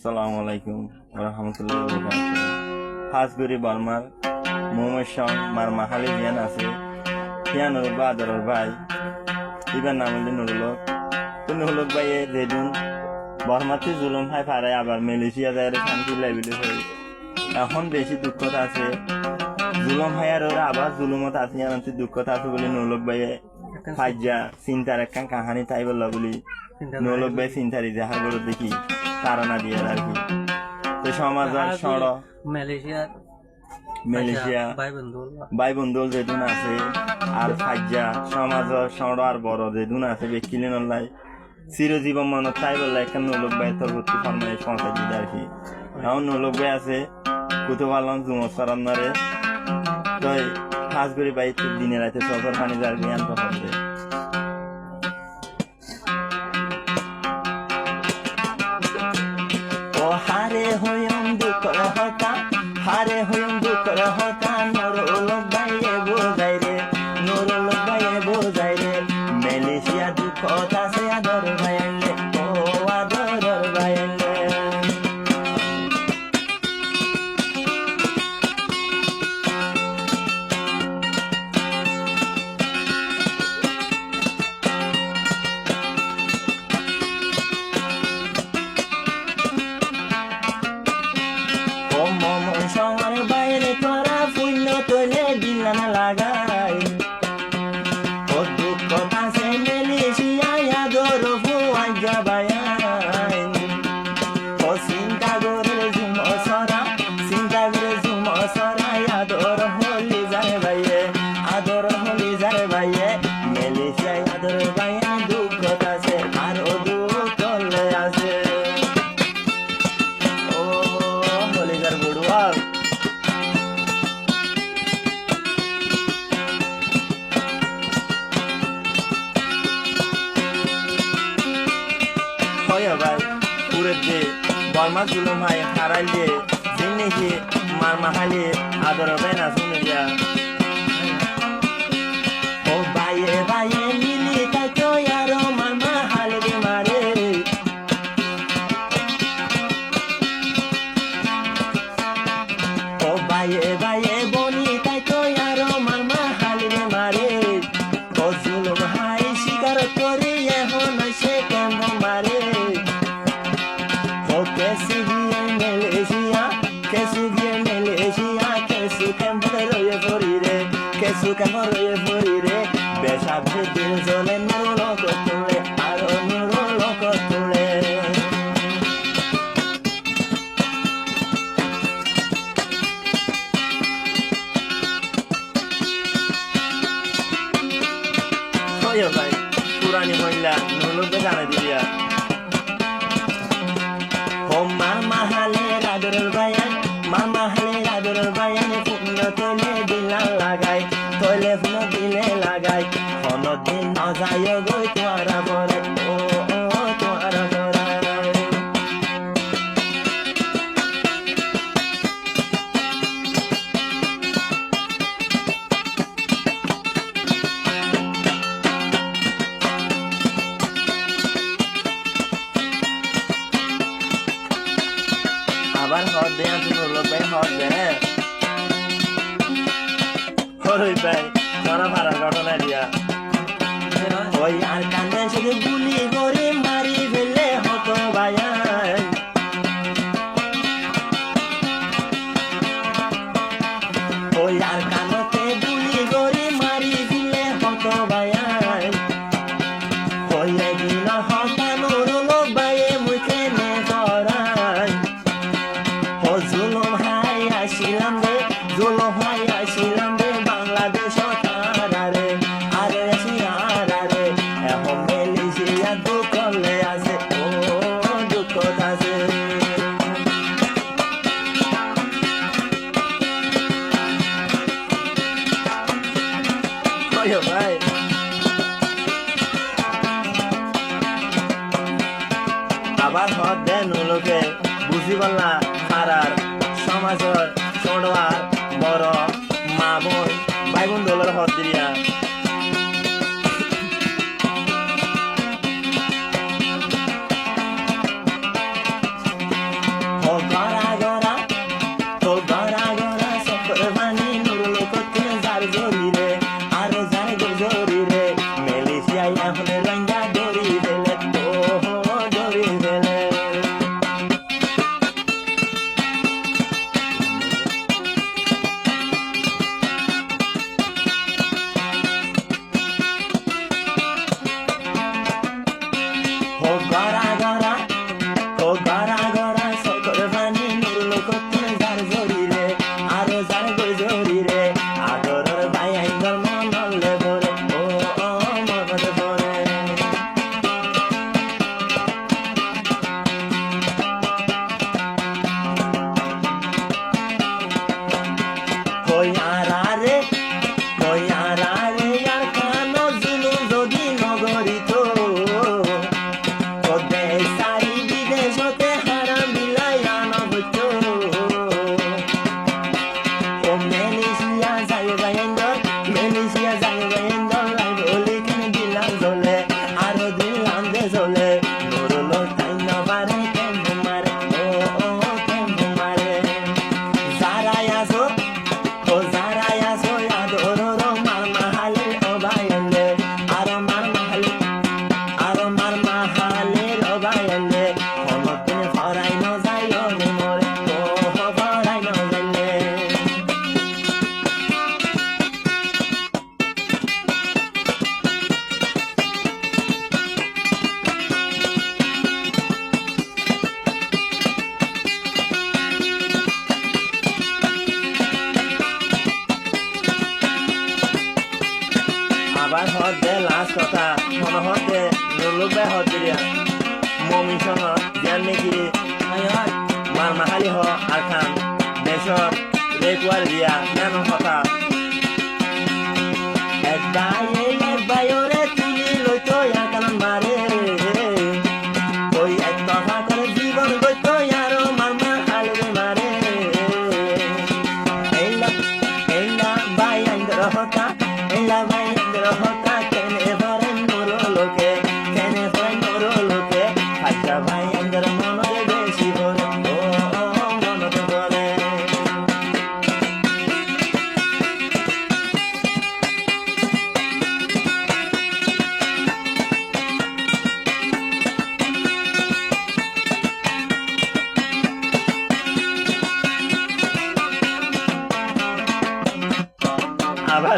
আসসালামু আলাইকুম রহমতুল্লাহ হাজগুড়ি বর্মার মোহাম্মদ শাহ মার মাহালি জিয়ান আছে হিয়ানুর বাদরের ভাই ইবার নাম হল নুরুলক তো নুরুলক ভাই যেদিন বর্মাতে জুলুম হাই পারে আবার মালয়েশিয়া যায় শান্তি লাইবিলি হয়ে এখন বেশি দুঃখতা আছে জুলুম হাই আর ওরা আবার জুলুমত আছে আনতে দুঃখতা আছে বলে নুরুলক ভাই ফাইজা চিন্তার একখান কাহানি তাই বললা বলি নুরুলক ভাই চিন্তারি যাহার বড় দেখি তারা দিয়ে আর কি তো সমাজ সড় মালয়েশিয়া ভাই বন্ধু যেদিন আছে আর ফাইজা সমাজ সড় আর বড় যেদিন আছে বেকিলে নলাই চিরজীবন মনে তাই বললা একটা নুরুলক ভাই তোর ভর্তি ফরমাইশ পৌঁছাই দিতে আর কি এখন নুরুলক ভাই আছে কুতু ভাবলাম জুমত সারান্নারে তো খাস করে ভাই দিনে রাতে চকর পানি যার জ্ঞান তো হবে হারে হইম দুঃখর হতা হারে হইম দুঃখর হতা নুরুলক ভাইয়ে বোঝাই রে নুরুলক ভাইয়ে বোঝাই রে মালয়েশিয়া দুঃখত আছে আদর ভাইলে ও আদর ভাইলে সবার বাইরে তোরা পুণ্য তোলে দিলান লাগাই ও দুঃখ আছে মালয়েশিয়ায় আদর ফুয়াই যাবাই ও চিন্তা করে ঝুম সরা চিন্তা করে ঝুম সরাই আদর হলি যায় ভাইয়ে আদর হলি যায় ভাইয়ে মালয়েশিয়ায় আদর ভাইয়া দুঃখ আছে আর ও দুঃখ চলে আছে ও হলি যার বড়ুয়া ভাই পুরের যে বর্মা জুলুম হাই হারাই দিয়ে জিন্নেকি মার মাহালি আদর হবে না শুনে যা ও বাইয়ে বাইয়ে মিলি তাকে আরো মার মাহালি রে মারে ও বাইয়ে বাইয়ে বনি তাকে আরো মার মাহালি রে মারে ও জুলুম হাই শিকার করে এখন সে কেমন মারে कैसे दिए मलेशिया कैसे दिए मलेशिया कैसे कैंपर रोए फोरी रे कैसे कैंपर रोए फोरी रे बेशा भी दिल जोले नुरो को तुले आरो नुरो को तुले ओयो भाई पुरानी महिला नुरो पे गाना दिया মামা হালে আদরের বায়ান মামা হালে আদরের বায়ান ফুল তোলে দিলা লাগাই তোলে ফুল দিলে লাগাই কোন দিন ন যায় গই তোরা পরে ও তোরা পরে আবার হট দে আমি নুরুলক ভাই হট দে হরই ভাই তোরা মারার ঘটনা দিয়া ওই আর কানে শুধু গুলি করে মারি ফেলে হতো ভাইয়াই ওই আর কানতে গুলি করে মারি ফেলে হতো ভাইয়াই ওই একদিন হতা নুরুলক ভাইয়ে মুখে নে ধরাই জুলুম হাই আসিলাম রে জুলুম হাই আসিলাম রে বাংলাদেশ তারারে আরে আসিয়ারে এখন মালয়েশিয়া দুঃখলে আছে ও দুঃখ আছে ভাই আবার হদ দেন লোকে বুঝি বললা হারার সমাজের ছোটবার বড় মা বোন ভাই বোন দলের হদ দিয়া মনে হতে নুরুল ভাই হতিরিয়া মমিন সহ জ্ঞান নাকি মার মাহালি হ আর খান দেশর রেকুয়ার দিয়া জ্ঞান কথা একবাই ওরে তুলি লইতো আর কারণ মারে ওই এক কথা করে জীবন গইতো আরো মার মাহালি মারে এলা ভাই আইন্দর হতা এলা ভাই আইন্দর হতা কেনে ভরে নুরুলকে কেনে ভরে নুরুলকে আচ্ছা ভাই আইন্দর মনে বেশি ভরে ও মনে ভরে আবার